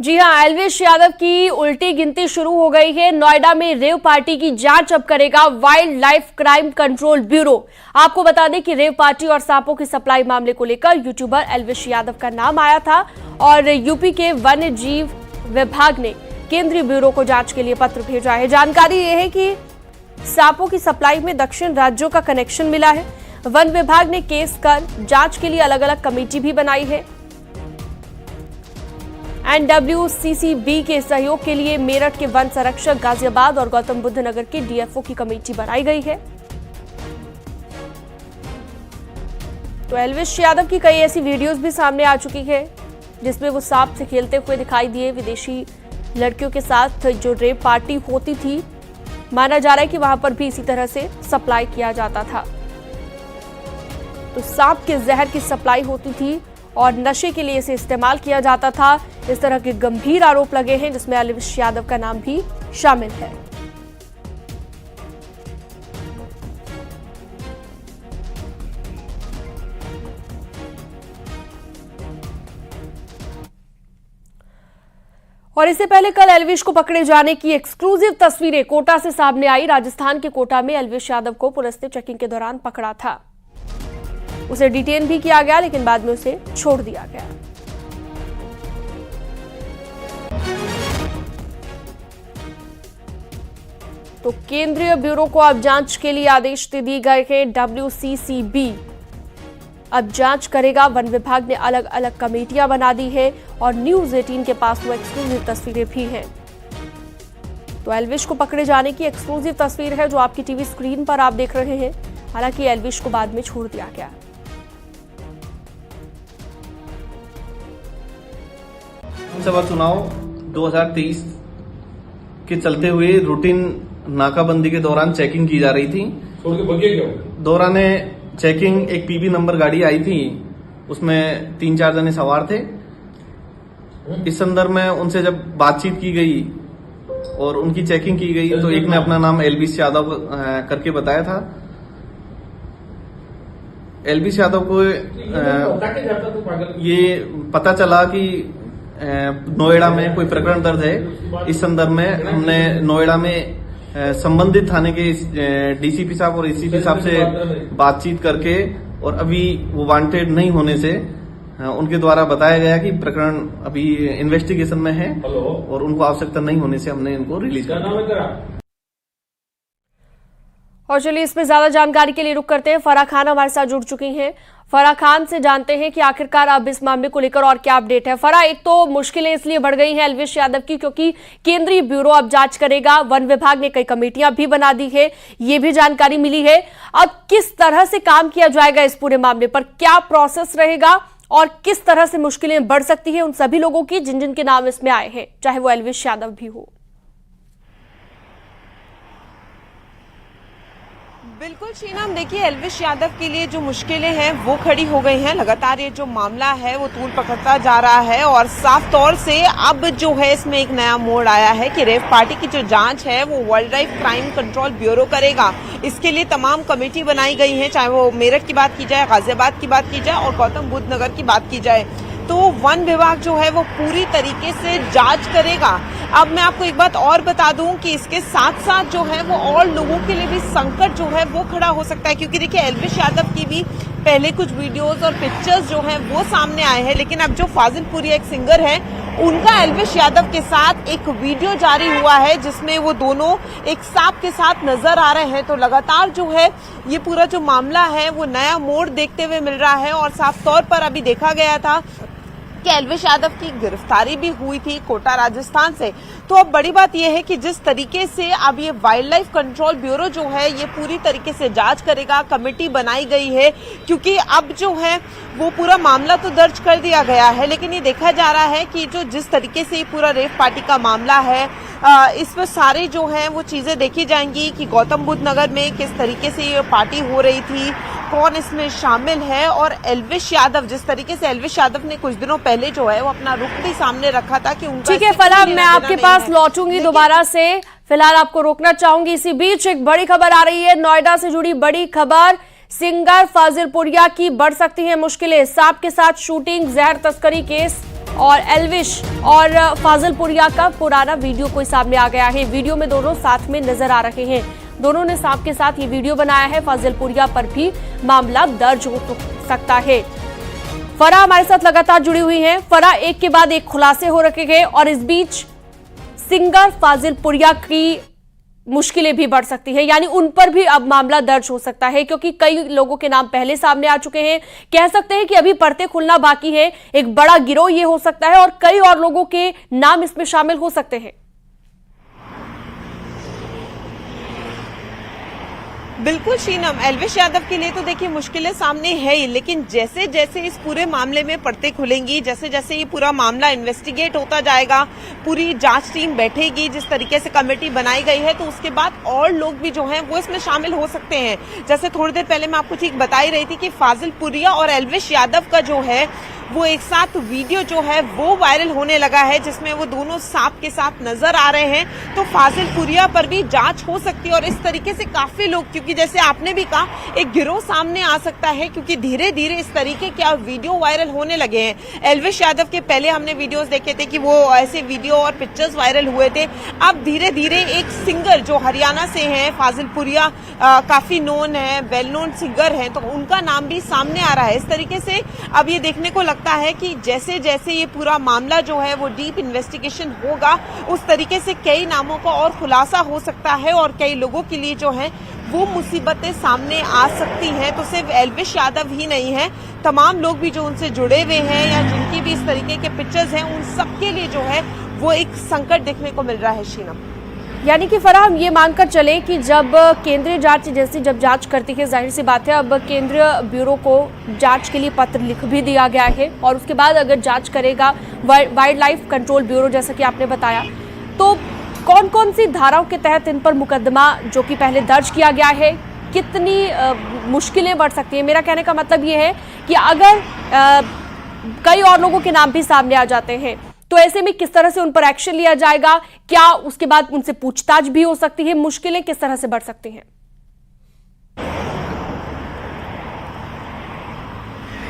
जी हां, एल्विश यादव की उल्टी गिनती शुरू हो गई है। नोएडा में रेव पार्टी की जांच अब करेगा wild life crime control bureau. आपको बता दें कि रेव पार्टी और सांपों की सप्लाई मामले को लेकर यूट्यूबर एल्विश यादव का नाम आया था और यूपी के वन्य जीव विभाग ने केंद्रीय ब्यूरो को जांच के लिए पत्र भेजा है। जानकारी यह है कि सांपों की सप्लाई में दक्षिण राज्यों का कनेक्शन मिला है। वन विभाग ने केस कर जांच के लिए अलग अलग कमेटी भी बनाई है। NWCCB के सहयोग के लिए मेरठ के वन संरक्षक, गाजियाबाद और गौतम बुद्ध नगर के DFO की कमेटी बनाई गई है। तो एल्विश यादव की कई ऐसी वीडियोस भी सामने आ चुकी है जिसमें वो सांप से खेलते हुए दिखाई दिए। विदेशी लड़कियों के साथ जो रेप पार्टी होती थी, माना जा रहा है कि वहां पर भी इसी तरह से सप्लाई किया जाता था। तो सांप के जहर की सप्लाई होती थी और नशे के लिए इसे इस्तेमाल किया जाता था। इस तरह के गंभीर आरोप लगे हैं जिसमें एल्विश यादव का नाम भी शामिल है। और इससे पहले कल एल्विश को पकड़े जाने की एक्सक्लूसिव तस्वीरें कोटा से सामने आई। राजस्थान के कोटा में एल्विश यादव को पुलिस ने चेकिंग के दौरान पकड़ा था। उसे डिटेन भी किया गया लेकिन बाद में उसे छोड़ दिया गया। तो केंद्रीय ब्यूरो को अब जांच के लिए आदेश दे दिए गए हैं। WCCB अब जांच करेगा। वन विभाग ने अलग अलग कमेटियां बना दी है और न्यूज 18 के पास वो एक्सक्लूसिव तस्वीरें भी हैं। तो एल्विश को पकड़े जाने की एक्सक्लूसिव तस्वीर है जो आपकी टीवी स्क्रीन पर आप देख रहे हैं। हालांकि एल्विश को बाद में छोड़ दिया गया। विधानसभा चुनाव 2023 के चलते हुए रूटीन नाकाबंदी के दौरान चेकिंग की जा रही थी। दौरान चेकिंग एक PB नंबर गाड़ी आई थी, उसमें 3-4 जने सवार थे। इस संदर्भ में उनसे जब बातचीत की गई और उनकी चेकिंग की गई तो एक ने अपना नाम एल्विश यादव करके बताया था। एल्विश यादव को ये पता चला कि नोएडा में कोई प्रकरण दर्ज है। इस संदर्भ में हमने नोएडा में संबंधित थाने के DCP साहब और ACP साहब से बातचीत करके और अभी वो वांटेड नहीं होने से उनके द्वारा बताया गया कि प्रकरण अभी इन्वेस्टिगेशन में है और उनको आवश्यकता नहीं होने से हमने इनको रिलीज कर दिया। और चलिए इसमें ज्यादा जानकारी के लिए रुक करते हैं। फराह खान हमारे साथ जुड़ चुकी हैं। फराह खान से जानते हैं कि आखिरकार अब इस मामले को लेकर और क्या अपडेट है। फराह, एक तो मुश्किलें इसलिए बढ़ गई हैं एल्विश यादव की क्योंकि केंद्रीय ब्यूरो अब जांच करेगा। वन विभाग ने कई कमेटियां भी बना दी है, ये भी जानकारी मिली है। अब किस तरह से काम किया जाएगा इस पूरे मामले पर, क्या प्रोसेस रहेगा और किस तरह से मुश्किलें बढ़ सकती है उन सभी लोगों की जिन जिन के नाम इसमें आए हैं, चाहे वो एल्विश यादव भी हो। बिल्कुल शीनाम, देखिए एल्विश यादव के लिए जो मुश्किलें हैं वो खड़ी हो गई हैं। लगातार ये जो मामला है वो तूल पकड़ता जा रहा है और साफ तौर से अब जो है इसमें एक नया मोड़ आया है कि रेव पार्टी की जो जांच है वो wild life crime control bureau करेगा। इसके लिए तमाम कमेटी बनाई गई है, चाहे वो मेरठ की बात की जाए, गाजियाबाद की बात की जाए और गौतम बुद्ध नगर की बात की जाए। तो वन विभाग जो है वो पूरी तरीके से जांच करेगा। अब मैं आपको एक बात और बता दूं कि इसके साथ साथ जो है वो और लोगों के लिए भी संकट जो है वो खड़ा हो सकता है, क्योंकि देखिए एल्विश यादव की भी पहले कुछ वीडियोस और पिक्चर्स जो हैं वो सामने आए हैं, लेकिन अब जो फाजिलपुरी एक सिंगर है उनका एल्विश यादव के साथ एक वीडियो जारी हुआ है जिसमें वो दोनों एक सांप के साथ नजर आ रहे हैं। तो लगातार जो है ये पूरा जो मामला है वो नया मोड़ देखते हुए मिल रहा है और साफ तौर पर अभी देखा गया था कि एल्विश यादव की गिरफ्तारी भी हुई थी कोटा राजस्थान से। तो अब बड़ी बात यह है कि जिस तरीके से अब ये वाइल्ड लाइफ कंट्रोल ब्यूरो जो है ये पूरी तरीके से जांच करेगा, कमेटी बनाई गई है, क्योंकि अब जो है वो पूरा मामला तो दर्ज कर दिया गया है, लेकिन ये देखा जा रहा है कि जो जिस तरीके से ये पूरा रेव पार्टी का मामला है इसमें सारे जो है वो चीजें देखी जाएंगी कि गौतम बुद्ध नगर में किस तरीके से ये पार्टी हो रही थी, कौन इसमें शामिल है और एल्विश यादव, जिस तरीके से एल्विश यादव ने कुछ दिनों पहले जो है वो अपना रुख भी सामने रखा था कि उनका। ठीक है फराह, मैं आपके पास लौटूंगी दोबारा से, फिलहाल आपको रोकना चाहूंगी। इसी बीच एक बड़ी खबर आ रही है, नोएडा से जुड़ी बड़ी खबर। सिंगर फाजिलपुरिया की बढ़ सकती है मुश्किलें, सांप के साथ शूटिंग, जहर तस्करी केस और एल्विश और फाजिलपुरिया का पुराना वीडियो कोई सामने आ गया है। वीडियो में दोनों साथ में नजर आ रहे हैं। दोनों ने सांप के साथ ये वीडियो बनाया है। फाजिलपुरिया पर भी मामला दर्ज हो सकता है। फराह हमारे साथ लगातार जुड़ी हुई हैं। फराह, एक के बाद एक खुलासे हो रखे हैं और इस बीच सिंगर फाजिलपुरिया की मुश्किलें भी बढ़ सकती है, यानी उन पर भी अब मामला दर्ज हो सकता है, क्योंकि कई लोगों के नाम पहले सामने आ चुके हैं। कह सकते हैं कि अभी पर्दे खुलना बाकी है। एक बड़ा गिरोह ये हो सकता है और कई और लोगों के नाम इसमें शामिल हो सकते हैं। बिल्कुल शीनम, एल्विश यादव के लिए तो देखिए मुश्किलें सामने है ही, लेकिन जैसे जैसे इस पूरे मामले में पर्दे खुलेंगी, जैसे जैसे ये पूरा मामला इन्वेस्टिगेट होता जाएगा, पूरी जांच टीम बैठेगी, जिस तरीके से कमेटी बनाई गई है, तो उसके बाद और लोग भी जो हैं वो इसमें शामिल हो सकते हैं। जैसे थोड़ी देर पहले मैं आपको ठीक बता ही रही थी कि फाजिलपुरिया और एल्विश यादव का जो है वो एक साथ वीडियो जो है वो वायरल होने लगा है, जिसमें वो दोनों सांप के साथ नजर आ रहे हैं। तो फाजिलपुरिया पर भी जांच हो सकती है और इस तरीके से काफी लोग, क्योंकि जैसे आपने भी कहा, एक गिरोह सामने आ सकता है, क्योंकि धीरे धीरे इस तरीके के वीडियो वायरल होने लगे हैं। एल्विश यादव के पहले हमने वीडियोस देखे थे कि वो ऐसे वीडियो और पिक्चर्स वायरल हुए थे। अब धीरे धीरे एक सिंगर जो हरियाणा से है, फाजिलपुरिया काफी नोन है, वेल नोन सिंगर है, तो उनका नाम भी सामने आ रहा है। इस तरीके से अब ये देखने को लगता है कि जैसे जैसे ये पूरा मामला जो है वो डीप इन्वेस्टिगेशन होगा, उस तरीके से कई नामों का और खुलासा हो सकता है और कई लोगों के लिए जो है वो मुसीबतें सामने आ सकती हैं। तो सिर्फ एल्विश यादव ही नहीं है, तमाम लोग भी जो उनसे जुड़े हुए हैं या जिनकी भी इस तरीके के पिक्चर्स हैं, उन सबके लिए जो है वो एक संकट देखने को मिल रहा है। शीनम, यानी कि फराह, हम ये मानकर चले कि जब केंद्रीय जांच एजेंसी जब जांच करती है, जाहिर सी बात है अब केंद्रीय ब्यूरो को जांच के लिए पत्र लिख भी दिया गया है और उसके बाद अगर जांच करेगा वाइल्ड लाइफ कंट्रोल ब्यूरो, जैसा कि आपने बताया, तो कौन कौन सी धाराओं के तहत इन पर मुकदमा जो कि पहले दर्ज किया गया है, कितनी मुश्किलें बढ़ सकती हैं। मेरा कहने का मतलब ये है कि अगर कई और लोगों के नाम भी सामने आ जाते हैं, तो ऐसे में किस तरह से उन पर एक्शन लिया जाएगा, क्या उसके बाद उनसे पूछताछ भी हो सकती है, मुश्किलें किस तरह से बढ़ सकती हैं।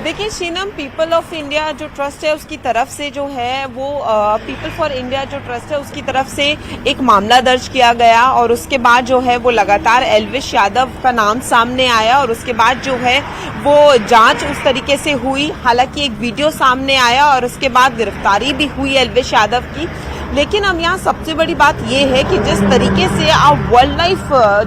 देखिए शीनम, पीपल ऑफ इंडिया जो ट्रस्ट है उसकी तरफ से जो है वो पीपल फॉर इंडिया जो ट्रस्ट है उसकी तरफ से एक मामला दर्ज किया गया और उसके बाद जो है वो लगातार एल्विश यादव का नाम सामने आया और उसके बाद जो है वो जांच उस तरीके से हुई। हालांकि एक वीडियो सामने आया और उसके बाद गिरफ्तारी भी हुई एल्विश यादव की। लेकिन अब यहाँ सबसे बड़ी बात यह है कि जिस तरीके से अब वाइल्ड लाइफ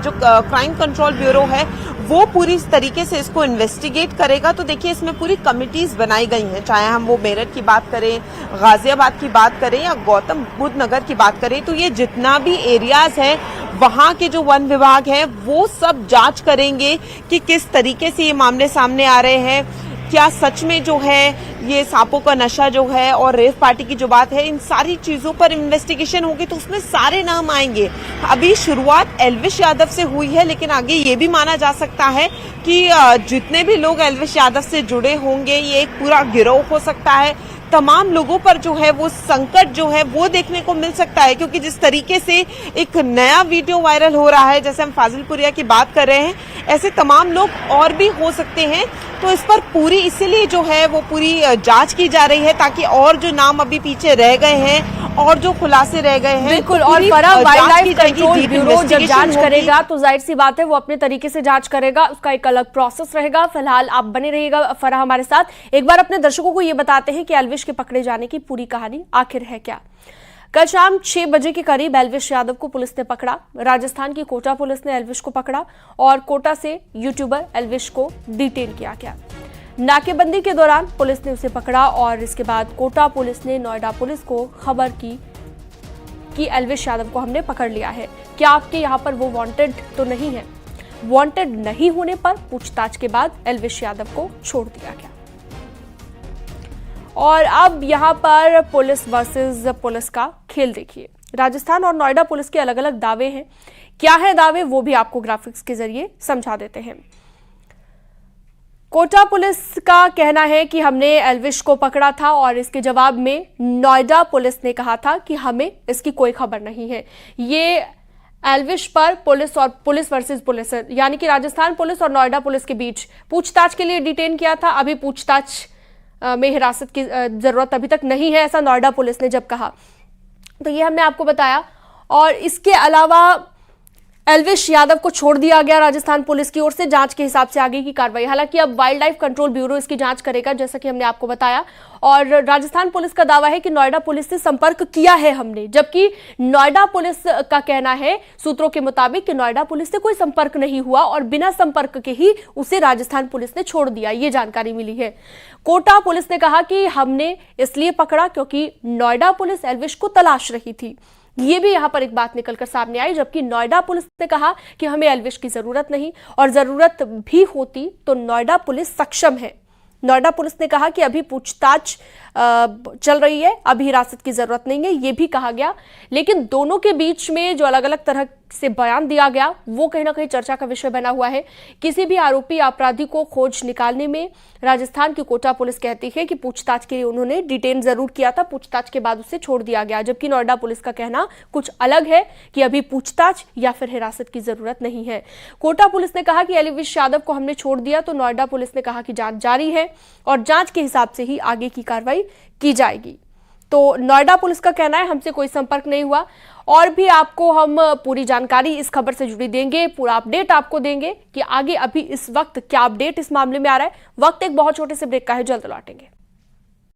जो क्राइम कंट्रोल ब्यूरो है वो पूरी तरीके से इसको इन्वेस्टिगेट करेगा, तो देखिए इसमें पूरी कमिटीज बनाई गई हैं, चाहे हम वो मेरठ की बात करें, गाजियाबाद की बात करें या गौतम बुद्ध नगर की बात करें, तो ये जितना भी एरियाज है वहाँ के जो वन विभाग है वो सब जांच करेंगे कि किस तरीके से ये मामले सामने आ रहे हैं, क्या सच में जो है ये सांपों का नशा जो है और रेव पार्टी की जो बात है, इन सारी चीजों पर इन्वेस्टिगेशन होगी तो उसमें सारे नाम आएंगे। अभी शुरुआत एल्विश यादव से हुई है, लेकिन आगे ये भी माना जा सकता है कि जितने भी लोग एल्विश यादव से जुड़े होंगे ये एक पूरा गिरोह हो सकता है। तमाम लोगों पर जो है वो संकट जो है वो देखने को मिल सकता है, क्योंकि जिस तरीके से एक नया वीडियो वायरल हो रहा है, जैसे हम फाजिलपुरिया की बात कर रहे हैं, ऐसे तमाम लोग और भी हो सकते हैं। तो इस पर पूरी इसीलिए जो है वो पूरी जांच की जा रही है ताकि और जो नाम अभी पीछे रह गए हैं और जो खुलासे रह गए हैं, बिल्कुल। और Farah, wild life control bureau जब जांच करेगा तो जाहिर सी बात है वो अपने तरीके से जांच करेगा, उसका एक अलग प्रोसेस रहेगा। फिलहाल आप बने रहिएगा फराह हमारे साथ। एक बार अपने दर्शकों को ये बताते हैं कि एल्विश के पकड़े जाने की पूरी कहानी आखिर है क्या। कल शाम 6 बजे के करीब एल्विश यादव को पुलिस ने पकड़ा। राजस्थान की कोटा पुलिस ने एल्विश को पकड़ा और कोटा से यूट्यूबर एल्विश को डिटेन किया गया। नाकेबंदी के दौरान पुलिस ने उसे पकड़ा और इसके बाद कोटा पुलिस ने नोएडा पुलिस को खबर की कि एल्विश यादव को हमने पकड़ लिया है। क्या आपके यहाँ पर वो वांटेड तो नहीं है? वांटेड नहीं होने पर पूछताछ के बाद एल्विश यादव को छोड़ दिया गया। और अब यहाँ पर पुलिस वर्सेस पुलिस का खेल देखिए। राजस्थान और नोएडा पुलिस के अलग अलग दावे हैं। क्या है दावे वो भी आपको ग्राफिक्स के जरिए समझा देते हैं। कोटा पुलिस का कहना है कि हमने एल्विश को पकड़ा था और इसके जवाब में नोएडा पुलिस ने कहा था कि हमें इसकी कोई खबर नहीं है। ये एल्विश पर पुलिस और पुलिस वर्सेस पुलिस यानी कि राजस्थान पुलिस और नोएडा पुलिस के बीच पूछताछ के लिए डिटेन किया था। अभी पूछताछ में हिरासत की जरूरत अभी तक नहीं है, ऐसा नोएडा पुलिस ने जब कहा। तो ये हमने आपको बताया। और इसके अलावा एल्विश यादव को छोड़ दिया गया राजस्थान पुलिस की ओर से जांच के हिसाब से आगे की कार्रवाई। हालांकि अब वाइल्ड लाइफ कंट्रोल ब्यूरो इसकी जांच करेगा, जैसा कि हमने आपको बताया। और राजस्थान पुलिस का दावा है कि नोएडा पुलिस से संपर्क किया है हमने, जबकि नोएडा पुलिस का कहना है सूत्रों के मुताबिक कि नोएडा पुलिस से कोई संपर्क नहीं हुआ और बिना संपर्क के ही उसे राजस्थान पुलिस ने छोड़ दिया, ये जानकारी मिली है। कोटा पुलिस ने कहा कि हमने इसलिए पकड़ा क्योंकि नोएडा पुलिस एल्विश को तलाश रही थी। ये भी यहां पर एक बात निकलकर सामने आई, जबकि नोएडा पुलिस ने कहा कि हमें एल्विश की जरूरत नहीं, और जरूरत भी होती तो नोएडा पुलिस सक्षम है। नोएडा पुलिस ने कहा कि अभी पूछताछ चल रही है, अभी हिरासत की जरूरत नहीं है, ये भी कहा गया। लेकिन दोनों के बीच में जो अलग अलग तरह से बयान दिया गया वो कहीं ना कहीं चर्चा का विषय बना हुआ है। किसी भी आरोपी अपराधी को खोज निकालने में राजस्थान की कोटा पुलिस कहती है कि पूछताछ के लिए उन्होंने डिटेन जरूर किया था, पूछताछ के बाद उसे छोड़ दिया गया, जबकि नोएडा पुलिस का कहना कुछ अलग है कि अभी पूछताछ या फिर हिरासत की जरूरत नहीं है। कोटा पुलिस ने कहा कि एल्विश यादव को हमने छोड़ दिया, तो नोएडा पुलिस ने कहा कि जांच जारी है और जांच के हिसाब से ही आगे की कार्रवाई की जाएगी। तो नोएडा पुलिस का कहना है हमसे कोई संपर्क नहीं हुआ। और भी आपको हम पूरी जानकारी इस खबर से जुड़ी देंगे, पूरा अपडेट आपको देंगे कि आगे अभी इस वक्त क्या अपडेट इस मामले में आ रहा है। वक्त एक बहुत छोटे से ब्रेक का है, जल्द लौटेंगे।